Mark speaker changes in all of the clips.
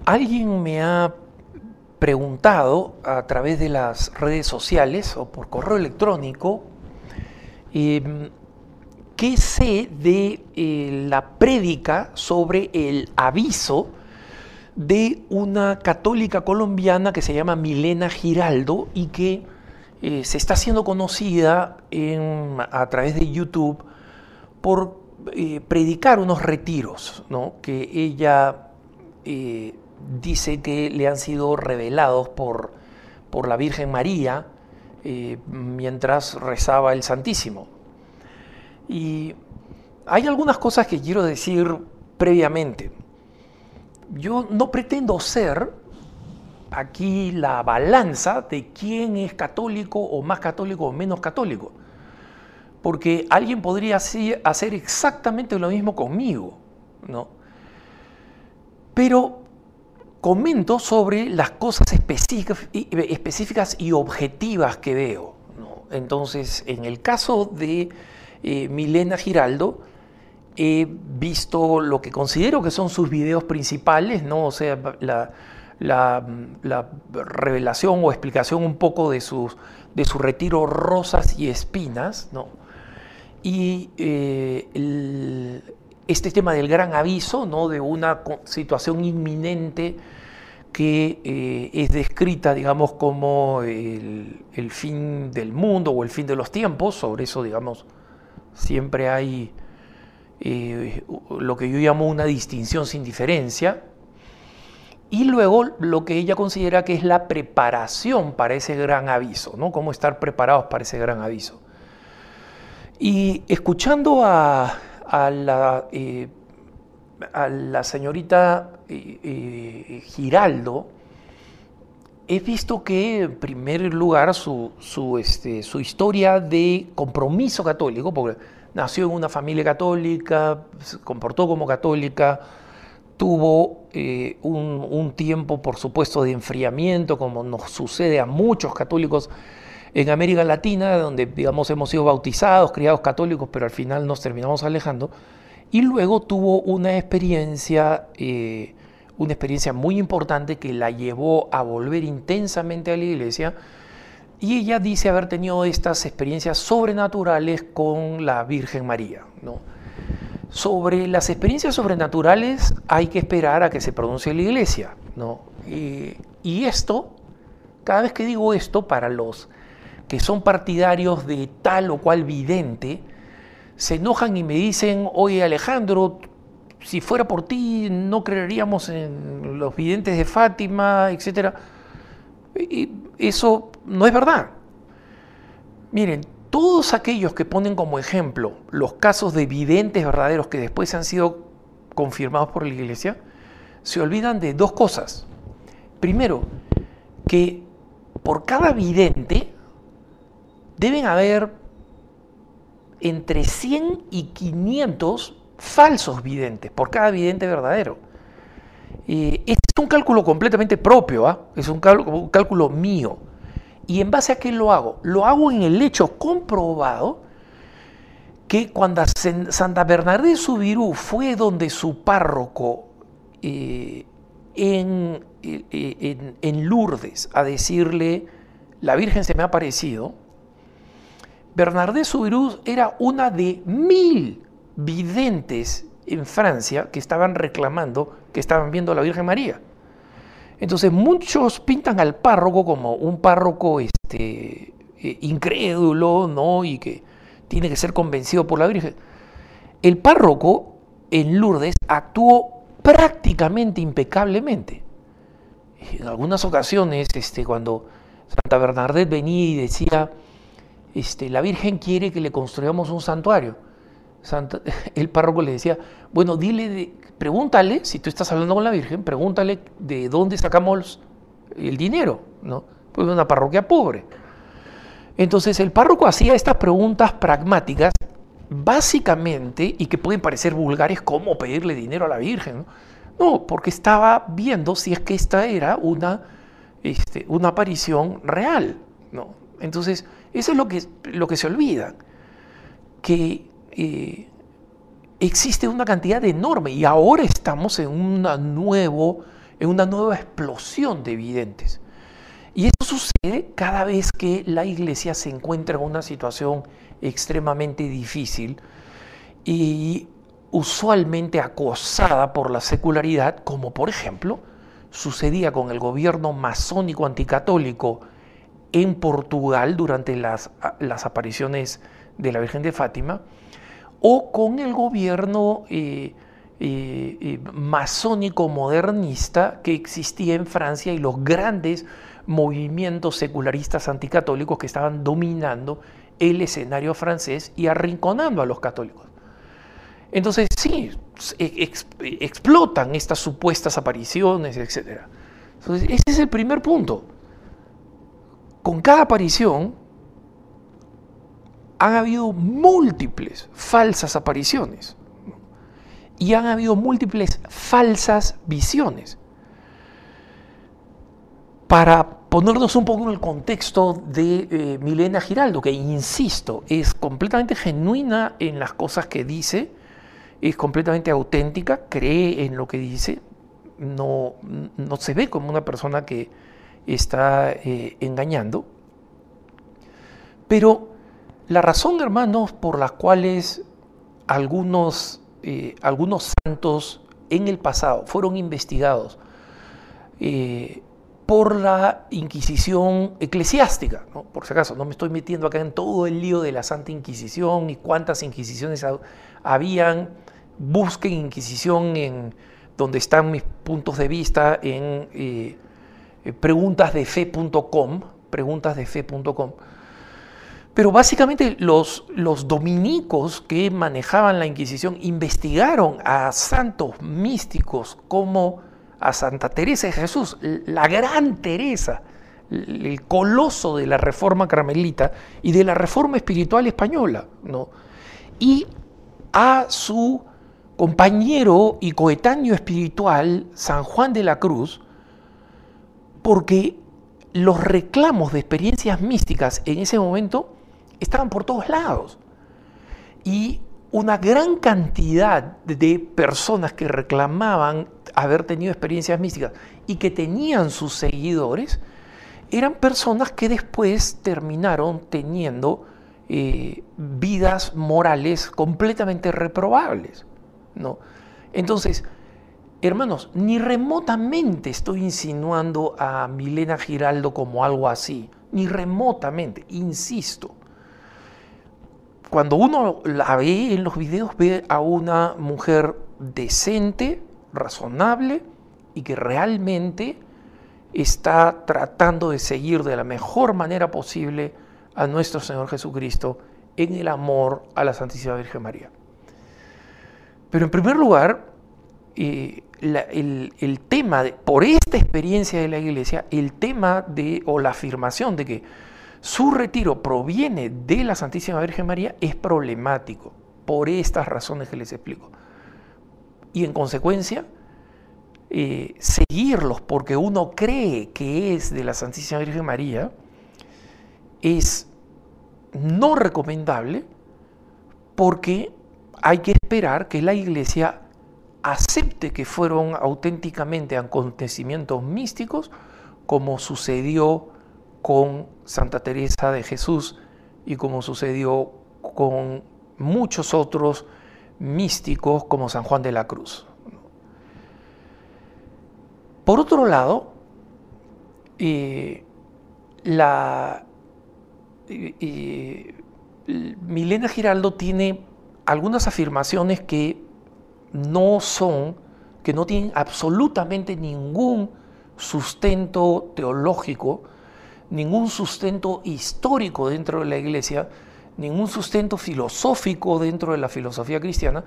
Speaker 1: Alguien me ha preguntado a través de las redes sociales o por correo electrónico qué sé de la prédica sobre el aviso de una católica colombiana que se llama Milena Giraldo y que se está haciendo conocida a través de YouTube por predicar unos retiros, ¿no? Que ella dice que le han sido revelados por la Virgen María mientras rezaba el Santísimo. Y hay algunas cosas que quiero decir previamente. Yo no pretendo ser aquí la balanza de quién es católico o más católico o menos católico, porque alguien podría hacer exactamente lo mismo conmigo, ¿no? Pero comento sobre las cosas específicas y objetivas que veo, ¿no? Entonces, en el caso de Milena Giraldo, he visto lo que considero que son sus videos principales, ¿no? O sea, la revelación o explicación un poco de su retiro Rosas y Espinas, ¿no? Y este tema del gran aviso, ¿no? De una situación inminente que es descrita, digamos, como el fin del mundo o el fin de los tiempos. Sobre eso, digamos, siempre hay lo que yo llamo una distinción sin diferencia. Y luego lo que ella considera que es la preparación para ese gran aviso, ¿no? Cómo estar preparados para ese gran aviso. Y escuchando a la señorita Giraldo, he visto que, en primer lugar, su historia de compromiso católico, porque nació en una familia católica, se comportó como católica, tuvo un tiempo, por supuesto, de enfriamiento, como nos sucede a muchos católicos en América Latina, donde, digamos, hemos sido bautizados, criados católicos, pero al final nos terminamos alejando. Y luego tuvo una experiencia muy importante que la llevó a volver intensamente a la iglesia. Y ella dice haber tenido estas experiencias sobrenaturales con la Virgen María, ¿no? Sobre las experiencias sobrenaturales hay que esperar a que se pronuncie la iglesia, ¿no? Y esto, cada vez que digo esto, para los que son partidarios de tal o cual vidente, se enojan y me dicen: oye, Alejandro, si fuera por ti no creeríamos en los videntes de Fátima, etc. Y eso no es verdad. Miren, todos aquellos que ponen como ejemplo los casos de videntes verdaderos que después han sido confirmados por la iglesia, se olvidan de dos cosas. Primero, que por cada vidente deben haber entre 100 y 500 falsos videntes por cada vidente verdadero. Este es un cálculo completamente propio, ¿eh? Es un cálculo mío. ¿Y en base a qué lo hago? Lo hago en el hecho comprobado que cuando Santa Bernardé de Subirú fue donde su párroco en Lourdes a decirle: la Virgen se me ha aparecido, Bernardé de Subirú era una de 1000 videntes en Francia que estaban reclamando que estaban viendo a la Virgen María. Entonces muchos pintan al párroco como un párroco incrédulo, ¿no? Y que tiene que ser convencido por la Virgen. El párroco en Lourdes actuó prácticamente impecablemente. En algunas ocasiones, cuando Santa Bernadette venía y decía: la Virgen quiere que le construyamos un santuario, el párroco le decía: bueno, pregúntale, si tú estás hablando con la Virgen, pregúntale de dónde sacamos el dinero, ¿no? Pues de una parroquia pobre. Entonces el párroco hacía estas preguntas pragmáticas, básicamente, y que pueden parecer vulgares, como pedirle dinero a la Virgen, ¿no? No, porque estaba viendo si es que esta era una aparición real, ¿no? Entonces, eso es lo que se olvida, que existe una cantidad enorme, y ahora estamos en un nuevo en una nueva explosión de videntes. Y esto sucede cada vez que la Iglesia se encuentra en una situación extremadamente difícil y usualmente acosada por la secularidad, como por ejemplo sucedía con el gobierno masónico anticatólico en Portugal durante las apariciones de la Virgen de Fátima, o con el gobierno masónico modernista que existía en Francia y los grandes movimientos secularistas anticatólicos que estaban dominando el escenario francés y arrinconando a los católicos. Entonces sí, explotan estas supuestas apariciones, etc. Entonces ese es el primer punto. Con cada aparición han habido múltiples falsas apariciones y han habido múltiples falsas visiones. Para ponernos un poco en el contexto de Milena Giraldo, que insisto, es completamente genuina en las cosas que dice, es completamente auténtica, cree en lo que dice, no se ve como una persona que está engañando. Pero la razón, hermanos, por las cuales algunos santos en el pasado fueron investigados por la Inquisición eclesiástica, ¿no? Por si acaso, no me estoy metiendo acá en todo el lío de la Santa Inquisición y cuántas inquisiciones habían. Busquen Inquisición en donde están mis puntos de vista en preguntasdefe.com, Pero básicamente los dominicos que manejaban la Inquisición investigaron a santos místicos como a Santa Teresa de Jesús, la gran Teresa, el coloso de la Reforma Carmelita y de la Reforma Espiritual Española, ¿no? Y a su compañero y coetáneo espiritual, San Juan de la Cruz, porque los reclamos de experiencias místicas en ese momento estaban por todos lados. Y una gran cantidad de personas que reclamaban haber tenido experiencias místicas y que tenían sus seguidores, eran personas que después terminaron teniendo vidas morales completamente reprobables, ¿no? Entonces, hermanos, ni remotamente estoy insinuando a Milena Giraldo como algo así, ni remotamente, insisto. Cuando uno la ve en los videos, ve a una mujer decente, razonable y que realmente está tratando de seguir de la mejor manera posible a nuestro Señor Jesucristo en el amor a la Santísima Virgen María. Pero en primer lugar, el tema, por esta experiencia de la Iglesia, el tema o la afirmación de que su retiro proviene de la Santísima Virgen María es problemático, por estas razones que les explico. Y en consecuencia, seguirlos porque uno cree que es de la Santísima Virgen María es no recomendable, porque hay que esperar que la Iglesia acepte que fueron auténticamente acontecimientos místicos, como sucedió con Santa Teresa de Jesús y como sucedió con muchos otros místicos como San Juan de la Cruz. Por otro lado, Milena Giraldo tiene algunas afirmaciones que no tienen absolutamente ningún sustento teológico, ningún sustento histórico dentro de la Iglesia, ningún sustento filosófico dentro de la filosofía cristiana,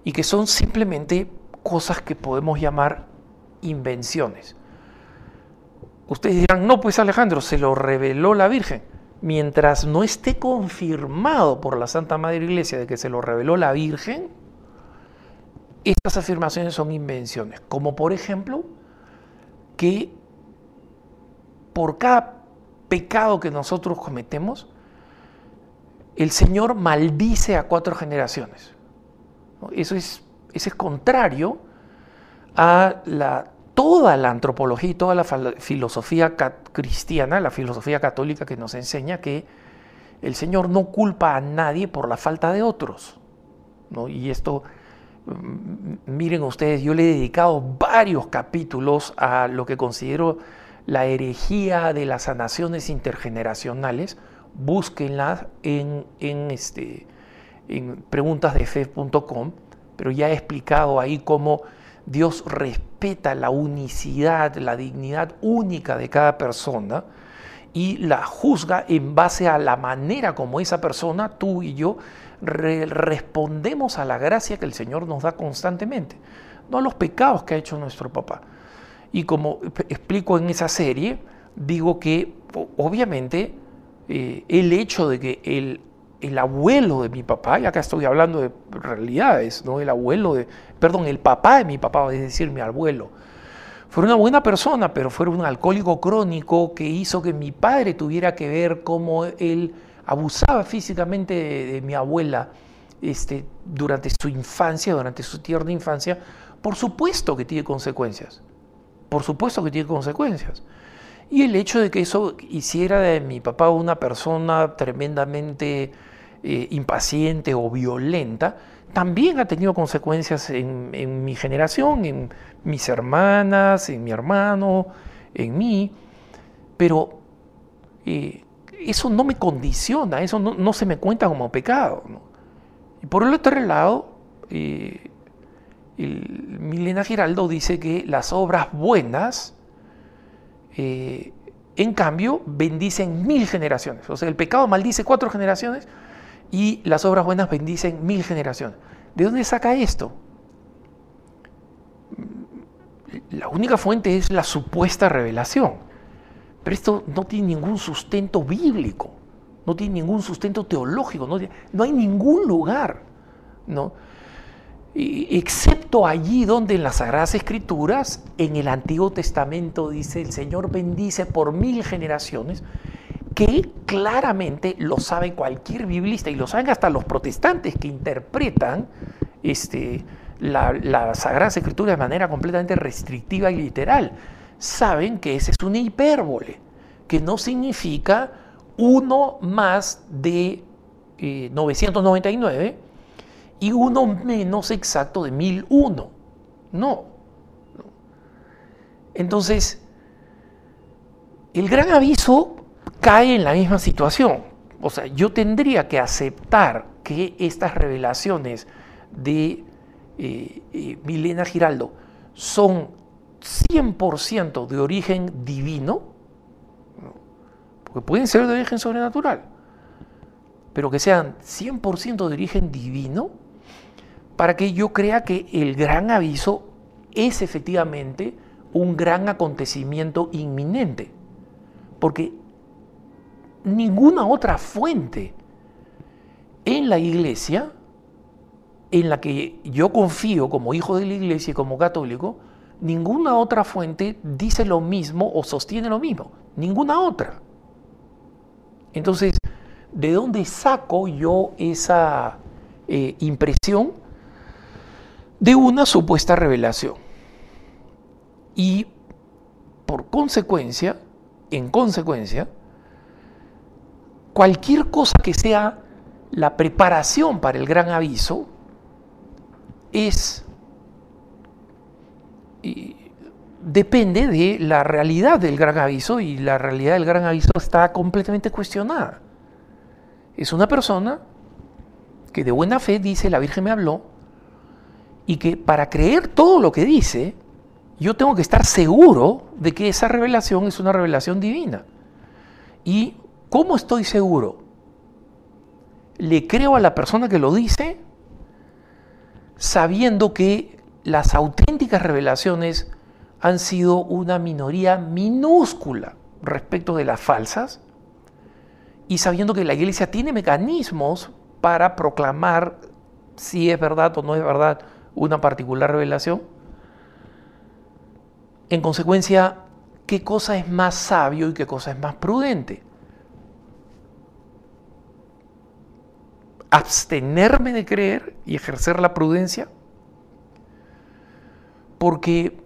Speaker 1: y que son simplemente cosas que podemos llamar invenciones. Ustedes dirán, no, pues Alejandro, se lo reveló la Virgen. Mientras no esté confirmado por la Santa Madre Iglesia de que se lo reveló la Virgen, estas afirmaciones son invenciones. Como por ejemplo, que por cada pecado que nosotros cometemos, el Señor maldice a 4 generaciones. Eso es contrario a la toda la antropología y toda la filosofía cristiana, la filosofía católica que nos enseña que el Señor no culpa a nadie por la falta de otros, ¿no? Y esto, miren ustedes, yo le he dedicado varios capítulos a lo que considero la herejía de las sanaciones intergeneracionales. Búsquenlas en preguntasdefe.com, pero ya he explicado ahí cómo Dios respeta la unicidad, la dignidad única de cada persona y la juzga en base a la manera como esa persona, tú y yo, respondemos a la gracia que el Señor nos da constantemente, no a los pecados que ha hecho nuestro papá. Y como explico en esa serie, digo que obviamente el hecho de que el abuelo de mi papá, y acá estoy hablando de realidades, ¿no? El papá de mi papá, es decir, mi abuelo, fue una buena persona, pero fue un alcohólico crónico que hizo que mi padre tuviera que ver cómo él abusaba físicamente de mi abuela durante su infancia, durante su tierna infancia. Por supuesto que tiene consecuencias. Por supuesto que tiene consecuencias. Y el hecho de que eso hiciera de mi papá una persona tremendamente impaciente o violenta, también ha tenido consecuencias en mi generación, en mis hermanas, en mi hermano, en mí. Pero eso no me condiciona, eso no se me cuenta como pecado, ¿no? Y por el otro lado, Milena Giraldo dice que las obras buenas, en cambio, bendicen 1000 generaciones. O sea, el pecado maldice 4 generaciones y las obras buenas bendicen 1000 generaciones. ¿De dónde saca esto? La única fuente es la supuesta revelación. Pero esto no tiene ningún sustento bíblico, no tiene ningún sustento teológico, no hay ningún lugar, ¿no? Excepto allí donde en las Sagradas Escrituras, en el Antiguo Testamento dice el Señor bendice por 1000 generaciones, que claramente lo sabe cualquier biblista y lo saben hasta los protestantes que interpretan la Sagrada Escritura de manera completamente restrictiva y literal. Saben que esa es una hipérbole, que no significa uno más de 999 y uno menos exacto de 1001. No. Entonces, el gran aviso cae en la misma situación. O sea, yo tendría que aceptar que estas revelaciones de Milena Giraldo son 100% de origen divino, porque pueden ser de origen sobrenatural, pero que sean 100% de origen divino, para que yo crea que el gran aviso es efectivamente un gran acontecimiento inminente, porque ninguna otra fuente en la Iglesia, en la que yo confío como hijo de la Iglesia y como católico, ninguna otra fuente dice lo mismo o sostiene lo mismo, ninguna otra. Entonces, ¿de dónde saco yo esa impresión? De una supuesta revelación. Y por consecuencia, en consecuencia, cualquier cosa que sea la preparación para el gran aviso depende de la realidad del gran aviso, y la realidad del gran aviso está completamente cuestionada. Es una persona que de buena fe dice la Virgen me habló, y que para creer todo lo que dice, yo tengo que estar seguro de que esa revelación es una revelación divina. ¿Y cómo estoy seguro? Le creo a la persona que lo dice, sabiendo que las auténticas revelaciones han sido una minoría minúscula respecto de las falsas, y sabiendo que la Iglesia tiene mecanismos para proclamar si es verdad o no es verdad una particular revelación. En consecuencia, ¿qué cosa es más sabio y qué cosa es más prudente? ¿Abstenerme de creer y ejercer la prudencia? Porque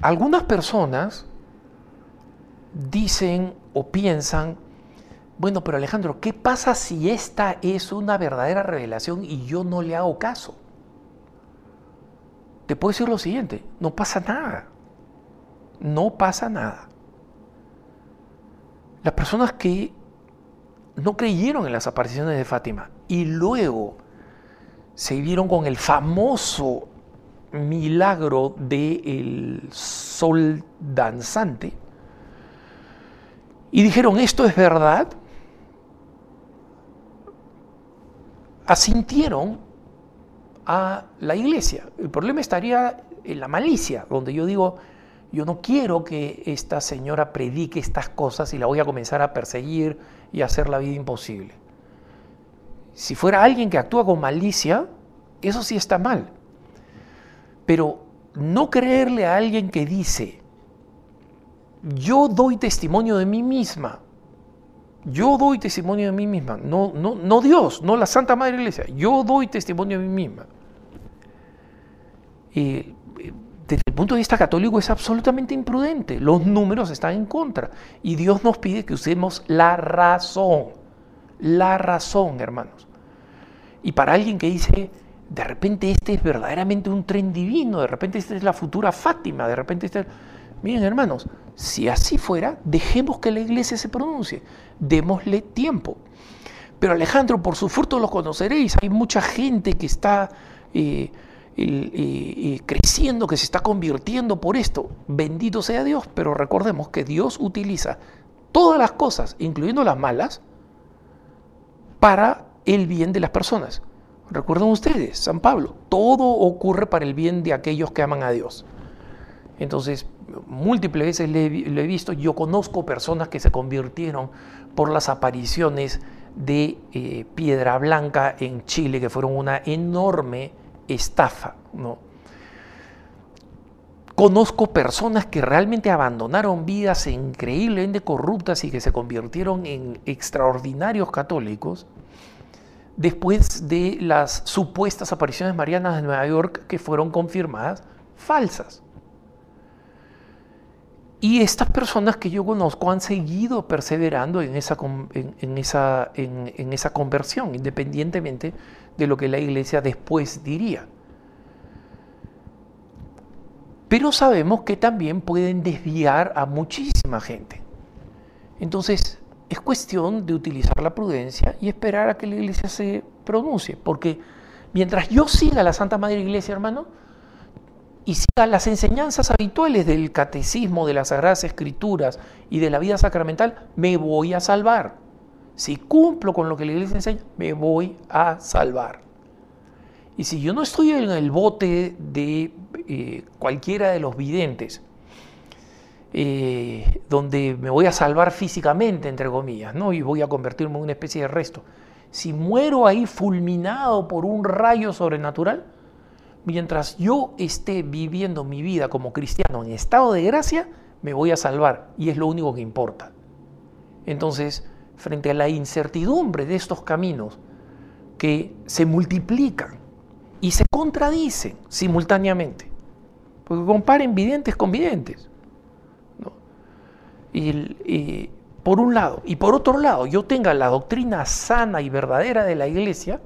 Speaker 1: algunas personas dicen o piensan, bueno, pero Alejandro, ¿qué pasa si esta es una verdadera revelación y yo no le hago caso? Te puedo decir lo siguiente, no pasa nada. No pasa nada. Las personas que no creyeron en las apariciones de Fátima y luego se vieron con el famoso milagro del sol danzante y dijeron, esto es verdad, asintieron a la iglesia. El problema estaría en la malicia, donde yo digo, yo no quiero que esta señora predique estas cosas y la voy a comenzar a perseguir y a hacer la vida imposible. Si fuera alguien que actúa con malicia, eso sí está mal. Pero no creerle a alguien que dice, yo doy testimonio de mí misma, yo doy testimonio de mí misma, no Dios, no la Santa Madre Iglesia, yo doy testimonio de mí misma. Desde el punto de vista católico es absolutamente imprudente, los números están en contra y Dios nos pide que usemos la razón, hermanos. Y para alguien que dice, de repente este es verdaderamente un tren divino, de repente esta es la futura Fátima, de repente esta... Miren, hermanos, si así fuera, dejemos que la iglesia se pronuncie, démosle tiempo. Pero Alejandro, por sus frutos los conoceréis, hay mucha gente que está creciendo, que se está convirtiendo por esto. Bendito sea Dios, pero recordemos que Dios utiliza todas las cosas, incluyendo las malas, para el bien de las personas. Recuerden ustedes, San Pablo, todo ocurre para el bien de aquellos que aman a Dios. Entonces, múltiples veces lo he visto, yo conozco personas que se convirtieron por las apariciones de Piedra Blanca en Chile, que fueron una enorme estafa, ¿no? Conozco personas que realmente abandonaron vidas increíblemente corruptas y que se convirtieron en extraordinarios católicos después de las supuestas apariciones marianas de Nueva York que fueron confirmadas falsas. Y estas personas que yo conozco han seguido perseverando en esa conversión, independientemente de lo que la iglesia después diría. Pero sabemos que también pueden desviar a muchísima gente. Entonces, es cuestión de utilizar la prudencia y esperar a que la iglesia se pronuncie. Porque mientras yo siga la Santa Madre Iglesia, hermano, y siga las enseñanzas habituales del catecismo, de las Sagradas Escrituras y de la vida sacramental, me voy a salvar. Si cumplo con lo que la iglesia enseña, me voy a salvar. Y si yo no estoy en el bote de cualquiera de los videntes, donde me voy a salvar físicamente, entre comillas, ¿no? Y voy a convertirme en una especie de resto, si muero ahí fulminado por un rayo sobrenatural, mientras yo esté viviendo mi vida como cristiano en estado de gracia, me voy a salvar y es lo único que importa. Entonces, frente a la incertidumbre de estos caminos que se multiplican y se contradicen simultáneamente, porque comparen videntes con videntes, ¿no? Por un lado, y por otro lado, yo tenga la doctrina sana y verdadera de la iglesia,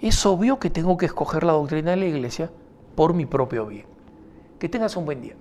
Speaker 1: es obvio que tengo que escoger la doctrina de la iglesia por mi propio bien. Que tengas un buen día.